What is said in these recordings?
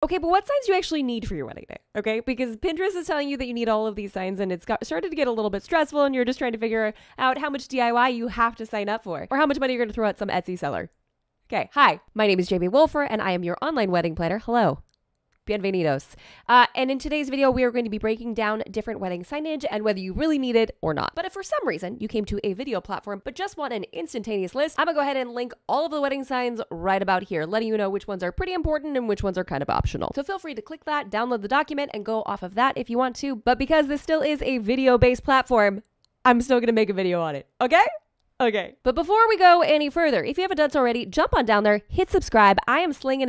Okay, but what signs do you actually need for your wedding day? Okay, because Pinterest is telling you that you need all of these signs, and it's started to get a little bit stressful, and you're just trying to figure out how much DIY you have to sign up for, or how much money you're going to throw at some Etsy seller. Okay, hi, my name is Jamie Wolfer, and I am your online wedding planner. Hello. Bienvenidos. And in today's video, we are going to be breaking down different wedding signage and whether you really need it or not. But if for some reason you came to a video platform but just want an instantaneous list, I'm gonna go ahead and link all of the wedding signs right about here, letting you know which ones are pretty important and which ones are kind of optional. So feel free to click that, download the document, and go off of that if you want to. But because this still is a video-based platform, I'm still gonna make a video on it, okay? Okay. But before we go any further, if you haven't done so already, jump on down there, hit subscribe. I am slinging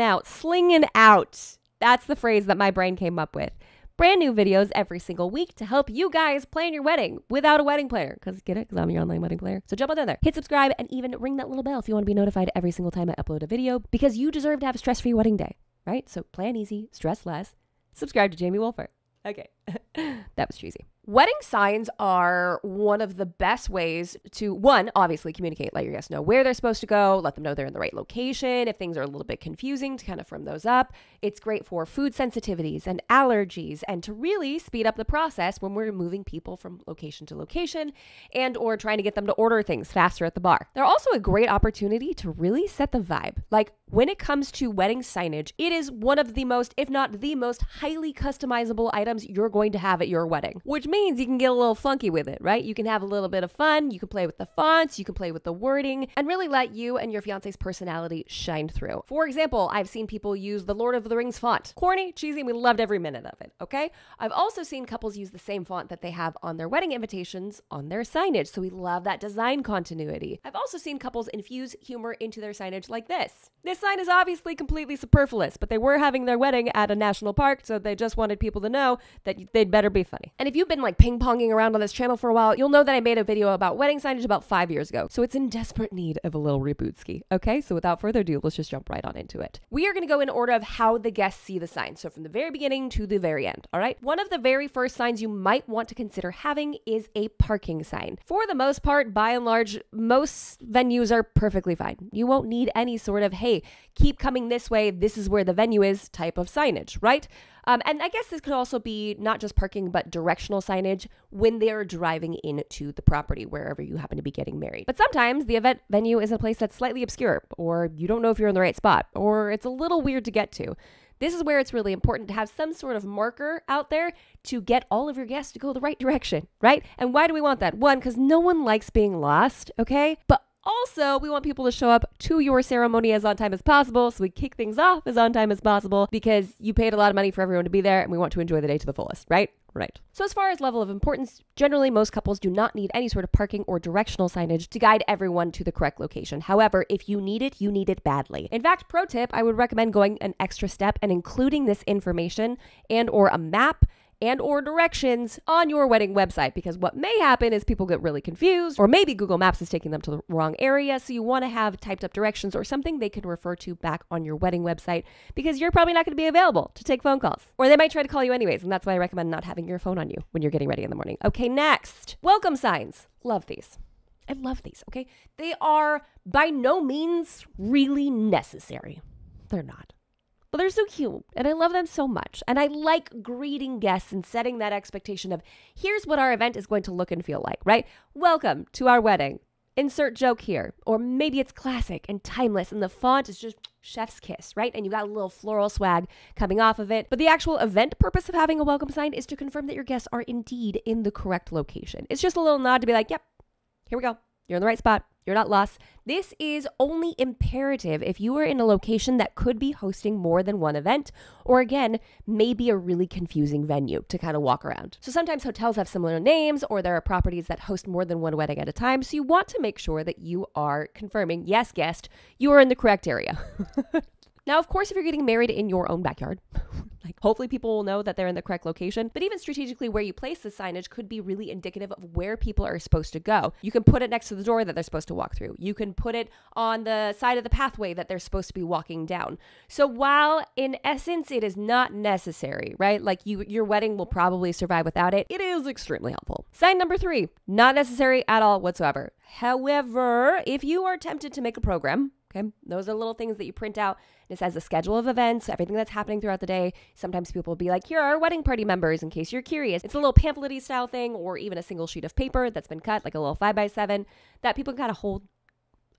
out. That's the phrase that my brain came up with. Brand new videos every single week to help you guys plan your wedding without a wedding planner. Get it? Because I'm your online wedding planner. So jump on down there, hit subscribe, and even ring that little bell if you want to be notified every single time I upload a video, because you deserve to have a stress-free wedding day, right? So plan easy, stress less. Subscribe to Jamie Wolfer. Okay. That was cheesy. Wedding signs are one of the best ways to, one, obviously communicate, let your guests know where they're supposed to go, let them know they're in the right location. If things are a little bit confusing, to kind of firm those up. It's great for food sensitivities and allergies, and to really speed up the process when we're moving people from location to location and or trying to get them to order things faster at the bar. They're also a great opportunity to really set the vibe. Like, when it comes to wedding signage, it is one of the most, if not the most, highly customizable items you're going to have at your wedding, which means you can get a little funky with it, right? You can have a little bit of fun. You can play with the fonts, you can play with the wording, and really let you and your fiance's personality shine through. For example, I've seen people use the Lord of the Rings font. Corny, cheesy, we loved every minute of it, okay? I've also seen couples use the same font that they have on their wedding invitations on their signage, so we love that design continuity. I've also seen couples infuse humor into their signage like this. This sign is obviously completely superfluous, but they were having their wedding at a national park, so they just wanted people to know that they'd better be funny. And if you've been like ping-ponging around on this channel for a while, you'll know that I made a video about wedding signage about 5 years ago, so it's in desperate need of a little rebootski. Okay, so without further ado, let's just jump right on into it. We are going to go in order of how the guests see the sign, so from the very beginning to the very end, all right? One of the very first signs you might want to consider having is a parking sign. For the most part, by and large, most venues are perfectly fine. You won't need any sort of, hey, keep coming this way, this is where the venue is type of signage, right? And I guess this could also be not just parking, but directional signage when they're driving into the property, wherever you happen to be getting married. But sometimes the event venue is a place that's slightly obscure, or you don't know if you're in the right spot, or it's a little weird to get to. This is where it's really important to have some sort of marker out there to get all of your guests to go the right direction, right? And why do we want that? One, because no one likes being lost, okay? But also, we want people to show up to your ceremony as on time as possible, so we kick things off as on time as possible, because you paid a lot of money for everyone to be there, and we want to enjoy the day to the fullest, right? Right. So as far as level of importance, generally most couples do not need any sort of parking or directional signage to guide everyone to the correct location. However, if you need it badly. In fact, pro tip, I would recommend going an extra step and including this information and or a map and or directions on your wedding website, because what may happen is people get really confused, or maybe Google Maps is taking them to the wrong area, so you want to have typed up directions or something they can refer to back on your wedding website, because you're probably not going to be available to take phone calls, or they might try to call you anyways, and that's why I recommend not having your phone on you when you're getting ready in the morning. Okay, next, welcome signs. Love these. I love these, okay? They are by no means really necessary. They're not. But they're so cute, and I love them so much. And I like greeting guests and setting that expectation of, here's what our event is going to look and feel like, right? Welcome to our wedding. Insert joke here. Or maybe it's classic and timeless, and the font is just chef's kiss, right? And you got a little floral swag coming off of it. But the actual event purpose of having a welcome sign is to confirm that your guests are indeed in the correct location. It's just a little nod to be like, yep, here we go. You're in the right spot. You're not lost. This is only imperative if you are in a location that could be hosting more than one event, or again, maybe a really confusing venue to kind of walk around. So sometimes hotels have similar names, or there are properties that host more than one wedding at a time. So you want to make sure that you are confirming, yes, guest, you are in the correct area. Now, of course, if you're getting married in your own backyard, like hopefully people will know that they're in the correct location, but even strategically where you place the signage could be really indicative of where people are supposed to go. You can put it next to the door that they're supposed to walk through. You can put it on the side of the pathway that they're supposed to be walking down. So while in essence it is not necessary, right? Like your wedding will probably survive without it, it is extremely helpful. Sign number 3, not necessary at all whatsoever. However, if you are tempted to make a program, Okay, those are little things that you print out. It says the schedule of events, everything that's happening throughout the day. Sometimes people will be like, here are our wedding party members in case you're curious. It's a little pamphlet-y style thing, or even a single sheet of paper that's been cut, like a little 5x7, that people kind of hold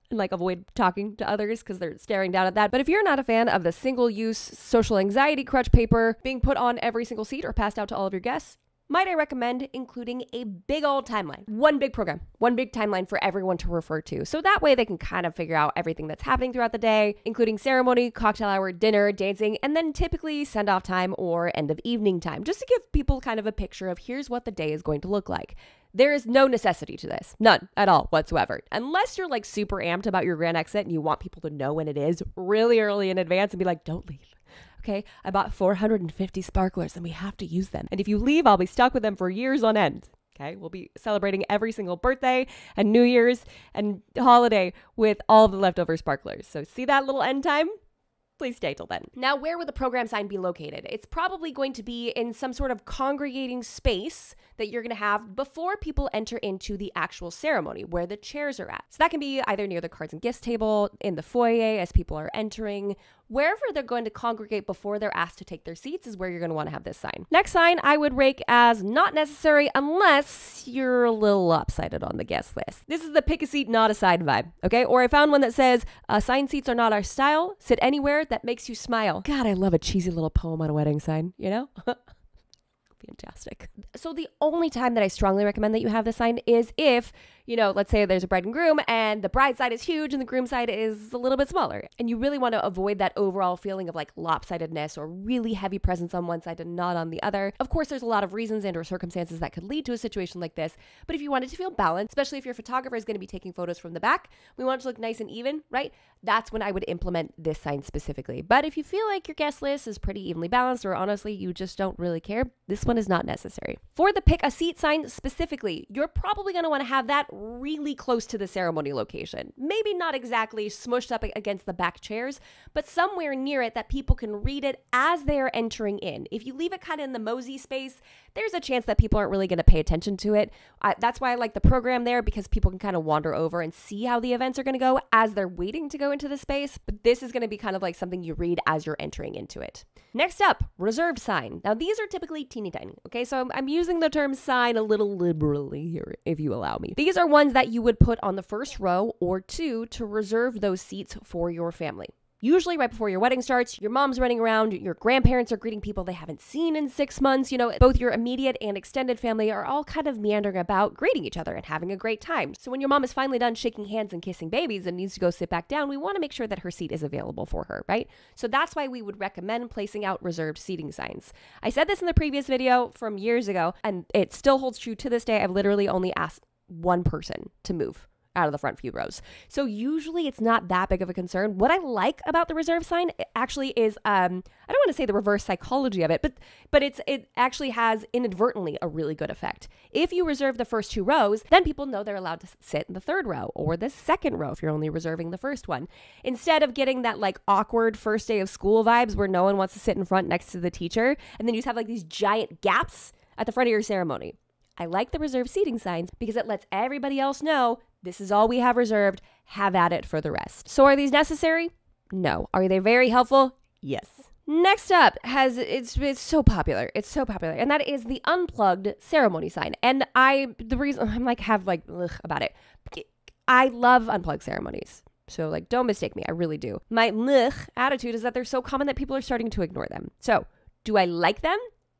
and like avoid talking to others because they're staring down at that. But if you're not a fan of the single-use social anxiety crutch paper being put on every single seat or passed out to all of your guests, might I recommend including a big old timeline, one big program, one big timeline for everyone to refer to. So that way they can kind of figure out everything that's happening throughout the day, including ceremony, cocktail hour, dinner, dancing, and then typically send off time or end of evening time, just to give people kind of a picture of here's what the day is going to look like. There is no necessity to this, none at all whatsoever, unless you're like super amped about your grand exit and you want people to know when it is really early in advance and be like, don't leave. Okay, I bought 450 sparklers and we have to use them. And if you leave, I'll be stuck with them for years on end. Okay, we'll be celebrating every single birthday and New Year's and holiday with all the leftover sparklers. So see that little end time? Please stay till then. Now, where would the program sign be located? It's probably going to be in some sort of congregating space that you're going to have before people enter into the actual ceremony, where the chairs are at. So that can be either near the cards and gifts table, in the foyer as people are entering. Wherever they're going to congregate before they're asked to take their seats is where you're going to want to have this sign. Next sign I would rake as not necessary unless you're a little lopsided on the guest list. This is the pick a seat, not a side vibe, okay? Or I found one that says, assigned seats are not our style. Sit anywhere that makes you smile. God, I love a cheesy little poem on a wedding sign, you know? Fantastic. So the only time that I strongly recommend that you have this sign is if, you know, let's say there's a bride and groom and the bride side is huge and the groom side is a little bit smaller. And you really want to avoid that overall feeling of like lopsidedness or really heavy presence on one side and not on the other. Of course, there's a lot of reasons and or circumstances that could lead to a situation like this. But if you want it to feel balanced, especially if your photographer is going to be taking photos from the back, we want it to look nice and even, right? That's when I would implement this sign specifically. But if you feel like your guest list is pretty evenly balanced or honestly you just don't really care, this one is not necessary. For the pick a seat sign specifically, you're probably going to want to have that really close to the ceremony location. Maybe not exactly smushed up against the back chairs, but somewhere near it that people can read it as they are entering in. If you leave it kind of in the mosey space, there's a chance that people aren't really going to pay attention to it. That's why I like the program there, because people can kind of wander over and see how the events are going to go as they're waiting to go into the space. But this is going to be kind of like something you read as you're entering into it. Next up, reserved sign. Now these are typically teeny tiny. Okay, so I'm using the term sign a little liberally here, if you allow me. These are ones that you would put on the first row or two to reserve those seats for your family. Usually right before your wedding starts, your mom's running around, your grandparents are greeting people they haven't seen in 6 months. You know, both your immediate and extended family are all kind of meandering about, greeting each other and having a great time. So when your mom is finally done shaking hands and kissing babies and needs to go sit back down, we want to make sure that her seat is available for her, right? So that's why we would recommend placing out reserved seating signs. I said this in the previous video from years ago, and it still holds true to this day. I've literally only asked one person to move out of the front few rows. So usually it's not that big of a concern. What I like about the reserve sign actually is, I don't want to say the reverse psychology of it, but it actually has inadvertently a really good effect. If you reserve the first 2 rows, then people know they're allowed to sit in the 3rd row or the 2nd row if you're only reserving the first one. Instead of getting that like awkward first day of school vibes where no one wants to sit in front next to the teacher, and then you just have like these giant gaps at the front of your ceremony. I like the reserved seating signs because it lets everybody else know this is all we have reserved. Have at it for the rest. So are these necessary? No. Are they very helpful? Yes. Next up it's so popular. It's so popular. And that is the unplugged ceremony sign. And the reason I'm like have like ugh about it. I love unplugged ceremonies. So like don't mistake me. I really do. My ugh attitude is that they're so common that people are starting to ignore them. So do I like them?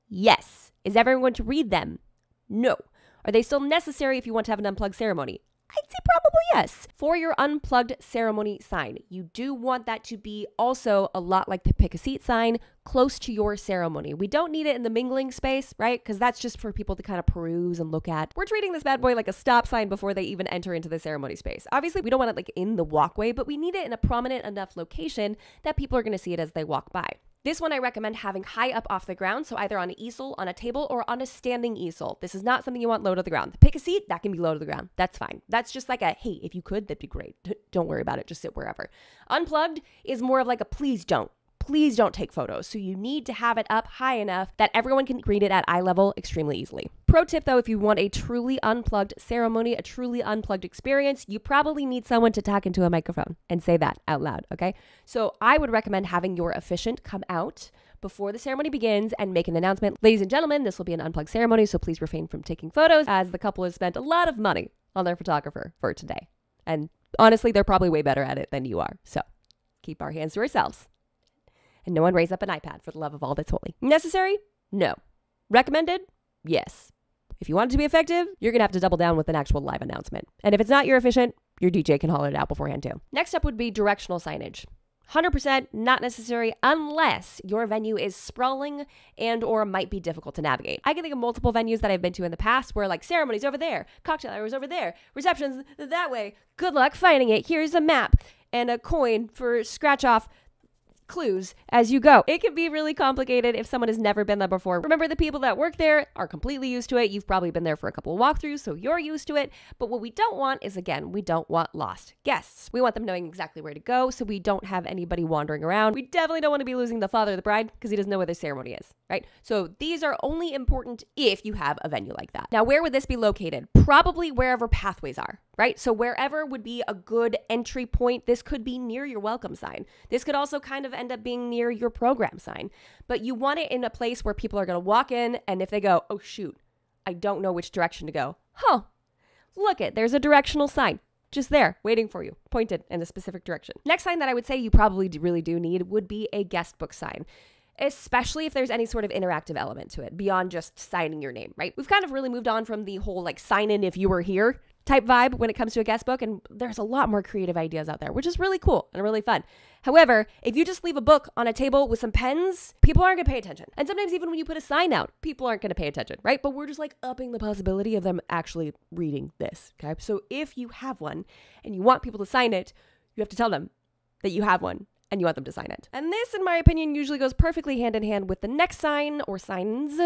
Yes. Is everyone going to read them? No. Are they still necessary if you want to have an unplugged ceremony? I'd say probably yes. For your unplugged ceremony sign, you do want that to be also a lot like the pick a seat sign, close to your ceremony. We don't need it in the mingling space, right? Because that's just for people to kind of peruse and look at. We're treating this bad boy like a stop sign before they even enter into the ceremony space. Obviously, we don't want it like in the walkway, but we need it in a prominent enough location that people are going to see it as they walk by. This one I recommend having high up off the ground, so either on an easel, on a table, or on a standing easel. This is not something you want low to the ground. Pick a seat, that can be low to the ground. That's fine. That's just like a, hey, if you could, that'd be great. Don't worry about it. Just sit wherever. Unplugged is more of like a please don't. Please don't take photos. So you need to have it up high enough that everyone can read it at eye level extremely easily. Pro tip though, if you want a truly unplugged ceremony, a truly unplugged experience, you probably need someone to talk into a microphone and say that out loud, okay? So I would recommend having your officiant come out before the ceremony begins and make an announcement. Ladies and gentlemen, this will be an unplugged ceremony, so please refrain from taking photos as the couple has spent a lot of money on their photographer for today. And honestly, they're probably way better at it than you are. So keep our hands to ourselves. And no one raise up an iPad for the love of all that's holy. Necessary? No. Recommended? Yes. If you want it to be effective, you're going to have to double down with an actual live announcement. And if it's not your efficient, your DJ can holler it out beforehand too. Next up would be directional signage. 100% not necessary unless your venue is sprawling and or might be difficult to navigate. I can think of multiple venues that I've been to in the past where like ceremonies over there, cocktail hours over there, receptions that way. Good luck finding it. Here's a map and a coin for scratch off clues as you go. It can be really complicated if someone has never been there before. Remember, the people that work there are completely used to it. You've probably been there for a couple of walkthroughs, so you're used to it. But what we don't want is, again, we don't want lost guests. We want them knowing exactly where to go so we don't have anybody wandering around. We definitely don't want to be losing the father of the bride because he doesn't know where the ceremony is, right? So these are only important if you have a venue like that. Now, where would this be located? Probably wherever pathways are, right? So wherever would be a good entry point. This could be near your welcome sign. This could also kind of end up being near your program sign, but you want it in a place where people are going to walk in, and if they go, oh shoot, I don't know which direction to go. Look there's a directional sign just there waiting for you, pointed in a specific direction. Next sign that I would say you probably really do need would be a guest book sign, especially if there's any sort of interactive element to it beyond just signing your name, right? We've kind of really moved on from the whole like sign in if you were here type vibe when it comes to a guest book, and there's a lot more creative ideas out there, which is really cool and really fun. However, if you just leave a book on a table with some pens, people aren't going to pay attention. And sometimes even when you put a sign out, people aren't going to pay attention, right? But we're just like upping the possibility of them actually reading this, okay? So if you have one and you want people to sign it, you have to tell them that you have one and you want them to sign it. And this, in my opinion, usually goes perfectly hand in hand with the next sign or signs,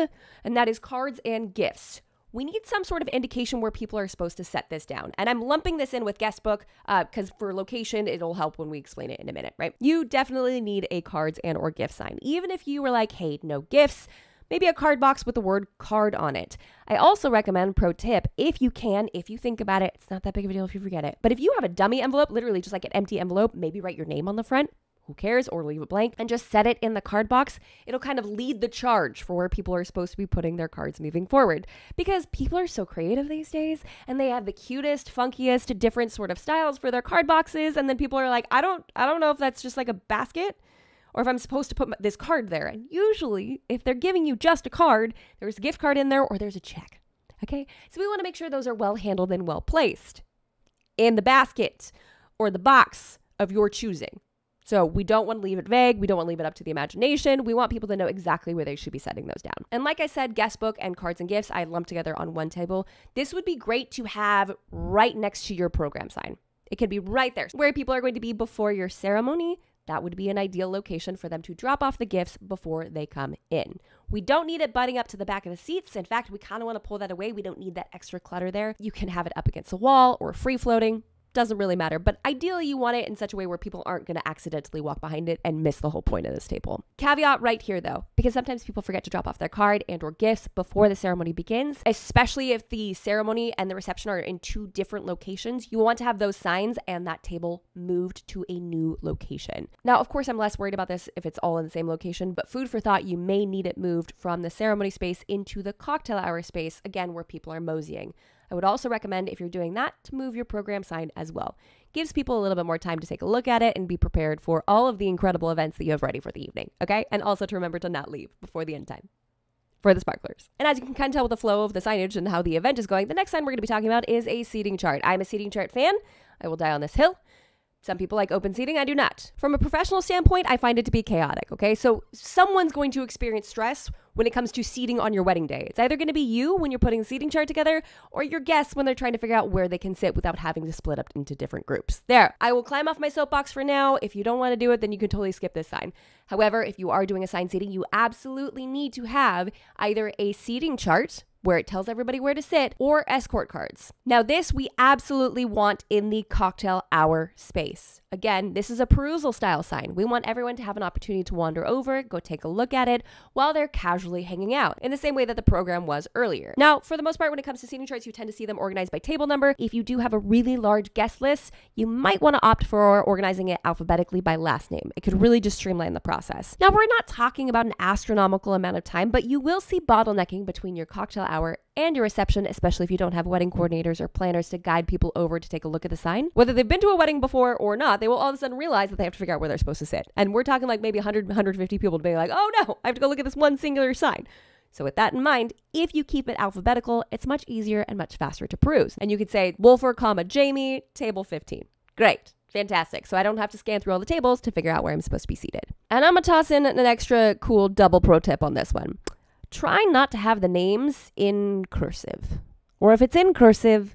and that is cards and gifts. We need some sort of indication where people are supposed to set this down. And I'm lumping this in with guest book because for location, it'll help when we explain it in a minute, right? You definitely need a cards and or gift sign. Even if you were like, hey, no gifts, maybe a card box with the word card on it. I also recommend, pro tip, if you can, if you think about it, it's not that big of a deal if you forget it. But if you have a dummy envelope, literally just like an empty envelope, maybe write your name on the front. Who cares? Or leave it blank and just set it in the card box. It'll kind of lead the charge for where people are supposed to be putting their cards moving forward, because people are so creative these days and they have the cutest, funkiest, different sort of styles for their card boxes. And then people are like, I don't know if that's just like a basket or if I'm supposed to put this card there. And usually if they're giving you just a card, there's a gift card in there or there's a check. Okay. So we want to make sure those are well handled and well placed in the basket or the box of your choosing. So we don't want to leave it vague. We don't want to leave it up to the imagination. We want people to know exactly where they should be setting those down. And like I said, guest book and cards and gifts, I lumped together on one table. This would be great to have right next to your program sign. It can be right there where people are going to be before your ceremony. That would be an ideal location for them to drop off the gifts before they come in. We don't need it butting up to the back of the seats. In fact, we kind of want to pull that away. We don't need that extra clutter there. You can have it up against a wall or free floating. Doesn't really matter, but ideally you want it in such a way where people aren't going to accidentally walk behind it and miss the whole point of this table. Caveat right here though, because sometimes people forget to drop off their card and or gifts before the ceremony begins, especially if the ceremony and the reception are in two different locations. You want to have those signs and that table moved to a new location. Now, of course, I'm less worried about this if it's all in the same location, but food for thought, you may need it moved from the ceremony space into the cocktail hour space, again, where people are moseying. I would also recommend, if you're doing that, to move your program sign as well. Gives people a little bit more time to take a look at it and be prepared for all of the incredible events that you have ready for the evening, okay? And also to remember to not leave before the end time for the sparklers. And as you can kind of tell with the flow of the signage and how the event is going, the next sign we're going to be talking about is a seating chart. I'm a seating chart fan. I will die on this hill. Some people like open seating. I do not. From a professional standpoint, I find it to be chaotic, okay? So someone's going to experience stress when it comes to seating on your wedding day. It's either going to be you when you're putting the seating chart together or your guests when they're trying to figure out where they can sit without having to split up into different groups. There, I will climb off my soapbox for now. If you don't want to do it, then you can totally skip this sign. However, if you are doing assigned seating, you absolutely need to have either a seating chart where it tells everybody where to sit, or escort cards. Now this we absolutely want in the cocktail hour space. Again, this is a perusal style sign. We want everyone to have an opportunity to wander over, go take a look at it while they're casually hanging out, in the same way that the program was earlier. Now, for the most part, when it comes to seating charts, you tend to see them organized by table number. If you do have a really large guest list, you might want to opt for organizing it alphabetically by last name. It could really just streamline the process. Now, we're not talking about an astronomical amount of time, but you will see bottlenecking between your cocktail hour and your reception, especially if you don't have wedding coordinators or planners to guide people over to take a look at the sign. Whether they've been to a wedding before or not, they will all of a sudden realize that they have to figure out where they're supposed to sit. And we're talking like maybe 100, 150 people to be like, oh no, I have to go look at this one singular sign. So with that in mind, if you keep it alphabetical, it's much easier and much faster to peruse. And you could say Wolfer, Jamie, table 15. Great. Fantastic. So I don't have to scan through all the tables to figure out where I'm supposed to be seated. And I'm going to toss in an extra cool double pro tip on this one. Try not to have the names in cursive. Or if it's in cursive,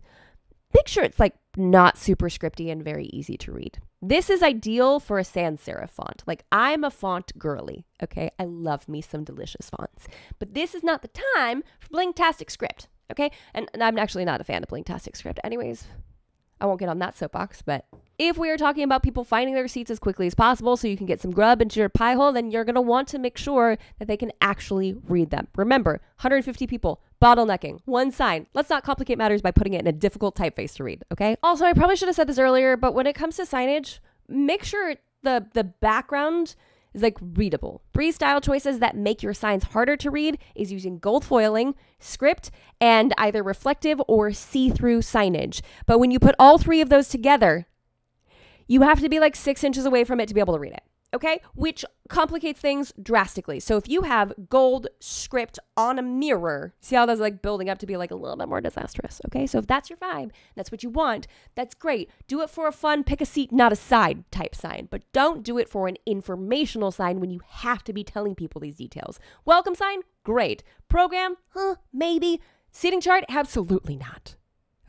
make sure it's like not super scripty and very easy to read. This is ideal for a sans serif font. Like, I'm a font girly, okay? I love me some delicious fonts. But this is not the time for Blinktastic script, okay? And I'm actually not a fan of Blinktastic script. Anyways, I won't get on that soapbox, but if we are talking about people finding their seats as quickly as possible so you can get some grub into your pie hole, then you're going to want to make sure that they can actually read them. Remember, 150 people, bottlenecking, one sign. Let's not complicate matters by putting it in a difficult typeface to read, okay? Also, I probably should have said this earlier, but when it comes to signage, make sure the background is like readable. 3 style choices that make your signs harder to read is using gold foiling, script, and either reflective or see-through signage. But when you put all 3 of those together, you have to be like 6 inches away from it to be able to read it, okay? Which complicates things drastically. So if you have gold script on a mirror, see how that's like building up to be like a little bit more disastrous, okay? So if that's your vibe, that's what you want, that's great. Do it for a fun, pick a seat, not a side type sign, but don't do it for an informational sign when you have to be telling people these details. Welcome sign, great. Program, maybe. Seating chart, absolutely not,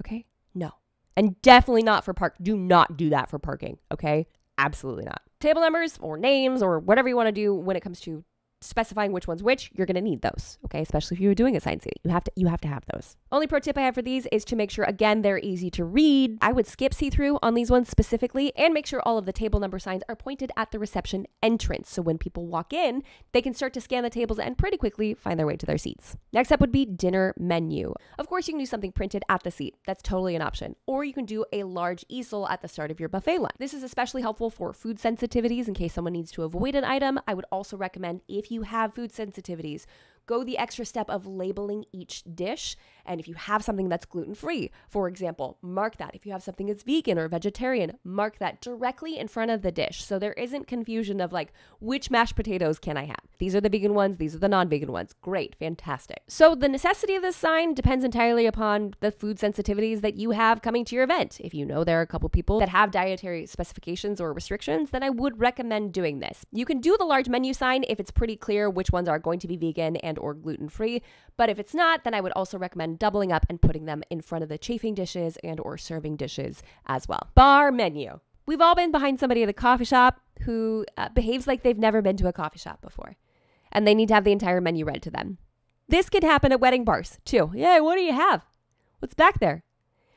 okay? No. And definitely not for park. Do not do that for parking, okay? Absolutely not. Table numbers or names or whatever you want to do when it comes to specifying which one's which, you're going to need those, okay? Especially if you're doing assigned seating. You have to have those. Only pro tip I have for these is to make sure, again, they're easy to read. I would skip see-through on these ones specifically and make sure all of the table number signs are pointed at the reception entrance. So when people walk in, they can start to scan the tables and pretty quickly find their way to their seats. Next up would be dinner menu. Of course, you can do something printed at the seat. That's totally an option. Or you can do a large easel at the start of your buffet line. This is especially helpful for food sensitivities in case someone needs to avoid an item. I would also recommend, if you have food sensitivities, go the extra step of labeling each dish. And if you have something that's gluten-free, for example, mark that. If you have something that's vegan or vegetarian, mark that directly in front of the dish. So there isn't confusion of like, which mashed potatoes can I have? These are the vegan ones. These are the non-vegan ones. Great. Fantastic. So the necessity of this sign depends entirely upon the food sensitivities that you have coming to your event. If you know there are a couple people that have dietary specifications or restrictions, then I would recommend doing this. You can do the large menu sign if it's pretty clear which ones are going to be vegan and or gluten-free. But if it's not, then I would also recommend doubling up and putting them in front of the chafing dishes and or serving dishes as well. Bar menu. We've all been behind somebody at a coffee shop who behaves like they've never been to a coffee shop before, and they need to have the entire menu read to them. This could happen at wedding bars too. Yeah, what do you have? What's back there?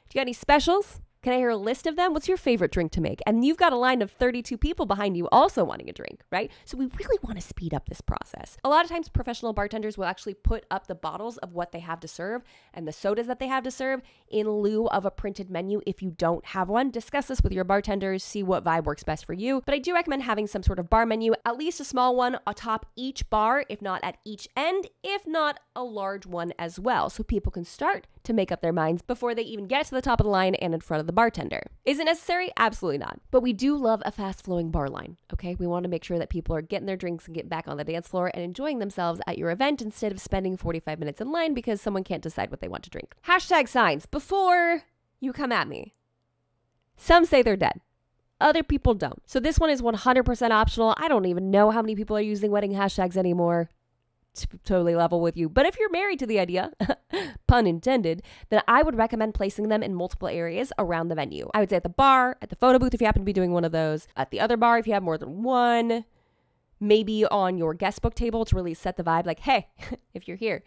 Do you got any specials? Can I hear a list of them? What's your favorite drink to make? And you've got a line of 32 people behind you also wanting a drink, right? So we really want to speed up this process. A lot of times professional bartenders will actually put up the bottles of what they have to serve and the sodas that they have to serve in lieu of a printed menu if you don't have one. Discuss this with your bartenders, see what vibe works best for you. But I do recommend having some sort of bar menu, at least a small one atop each bar, if not at each end, if not a large one as well, so people can start to make up their minds before they even get to the top of the line and in front of the bartender. Is it necessary? Absolutely not. But we do love a fast-flowing bar line, okay? We want to make sure that people are getting their drinks and getting back on the dance floor and enjoying themselves at your event instead of spending 45 minutes in line because someone can't decide what they want to drink. Hashtag signs, before you come at me. Some say they're dead. Other people don't. So this one is 100% optional. I don't even know how many people are using wedding hashtags anymore. Totally level with you. But if you're married to the idea, pun intended, then I would recommend placing them in multiple areas around the venue. I would say at the bar, at the photo booth if you happen to be doing one of those, at the other bar if you have more than one, maybe on your guest book table to really set the vibe like, hey, if you're here,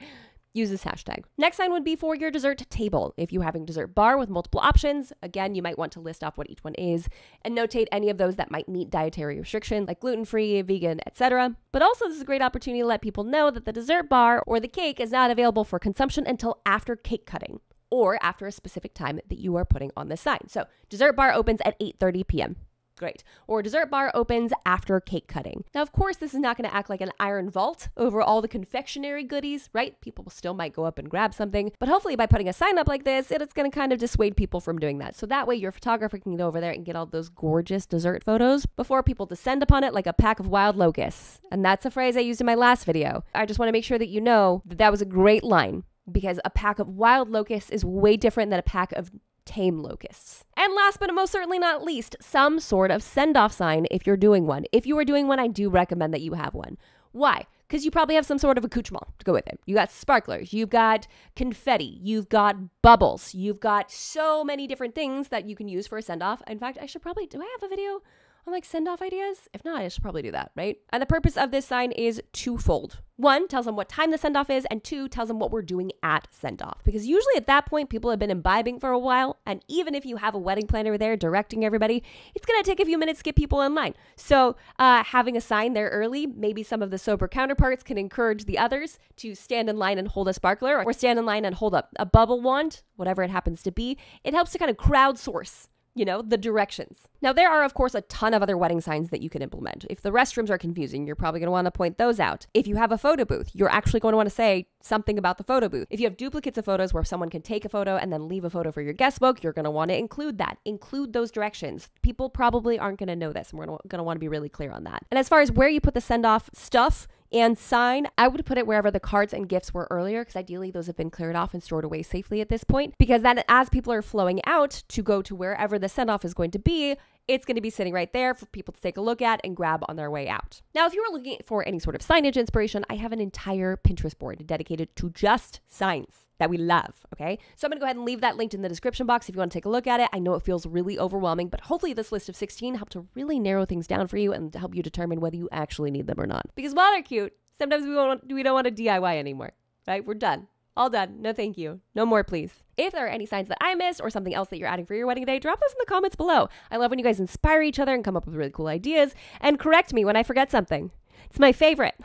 use this hashtag. Next sign would be for your dessert table. If you're having dessert bar with multiple options, again, you might want to list off what each one is and notate any of those that might meet dietary restrictions like gluten-free, vegan, etc. But also this is a great opportunity to let people know that the dessert bar or the cake is not available for consumption until after cake cutting or after a specific time that you are putting on the sign. So dessert bar opens at 8:30 p.m. Great. Or dessert bar opens after cake cutting. Now, of course, this is not going to act like an iron vault over all the confectionery goodies, right? People still might go up and grab something, but hopefully by putting a sign up like this, it's going to kind of dissuade people from doing that. So that way your photographer can get over there and get all those gorgeous dessert photos before people descend upon it like a pack of wild locusts. And that's a phrase I used in my last video. I just want to make sure that you know that that was a great line, because a pack of wild locusts is way different than a pack of tame locusts. And last but most certainly not least, some sort of send-off sign if you're doing one. If you are doing one, I do recommend that you have one. Why? Because you probably have some sort of accoutrement to go with it. You got sparklers, you've got confetti, you've got bubbles, you've got so many different things that you can use for a send-off. In fact, do I have a video on like send-off ideas? If not, I should probably do that, right? And the purpose of this sign is twofold. One, tells them what time the send-off is, and two, tells them what we're doing at send-off. Because usually at that point, people have been imbibing for a while, and even if you have a wedding planner there directing everybody, it's going to take a few minutes to get people in line. So having a sign there early, maybe some of the sober counterparts can encourage the others to stand in line and hold a sparkler, or stand in line and hold up a bubble wand, whatever it happens to be. It helps to kind of crowdsource the directions. Now, there are, of course, a ton of other wedding signs that you can implement. If the restrooms are confusing, you're probably going to want to point those out. If you have a photo booth, you're actually going to want to say something about the photo booth. If you have duplicates of photos where someone can take a photo and then leave a photo for your guest book, you're going to want to include that. Include those directions. People probably aren't going to know this, and we're going to want to be really clear on that. And as far as where you put the send-off stuff and sign, I would put it wherever the cards and gifts were earlier, because ideally those have been cleared off and stored away safely at this point, because then as people are flowing out to go to wherever the send-off is going to be, it's going to be sitting right there for people to take a look at and grab on their way out. Now, if you were looking for any sort of signage inspiration, I have an entire Pinterest board dedicated to just signs that we love, okay? So I'm gonna go ahead and leave that linked in the description box if you wanna take a look at it. I know it feels really overwhelming, but hopefully this list of 16 helped to really narrow things down for you and help you determine whether you actually need them or not. Because while they're cute, sometimes we don't want to DIY anymore, right? We're done. All done. No thank you. No more, please. If there are any signs that I missed or something else that you're adding for your wedding day, drop those in the comments below. I love when you guys inspire each other and come up with really cool ideas and correct me when I forget something. It's my favorite.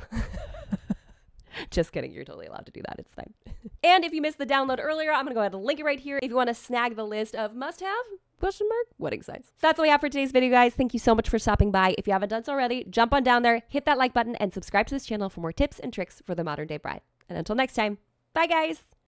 Just kidding. You're totally allowed to do that. It's fine. And if you missed the download earlier, I'm going to go ahead and link it right here if you want to snag the list of must-have wedding signs. So that's all we have for today's video, guys. Thank you so much for stopping by. If you haven't done so already, jump on down there, hit that like button, and subscribe to this channel for more tips and tricks for the modern day bride. And until next time, bye, guys.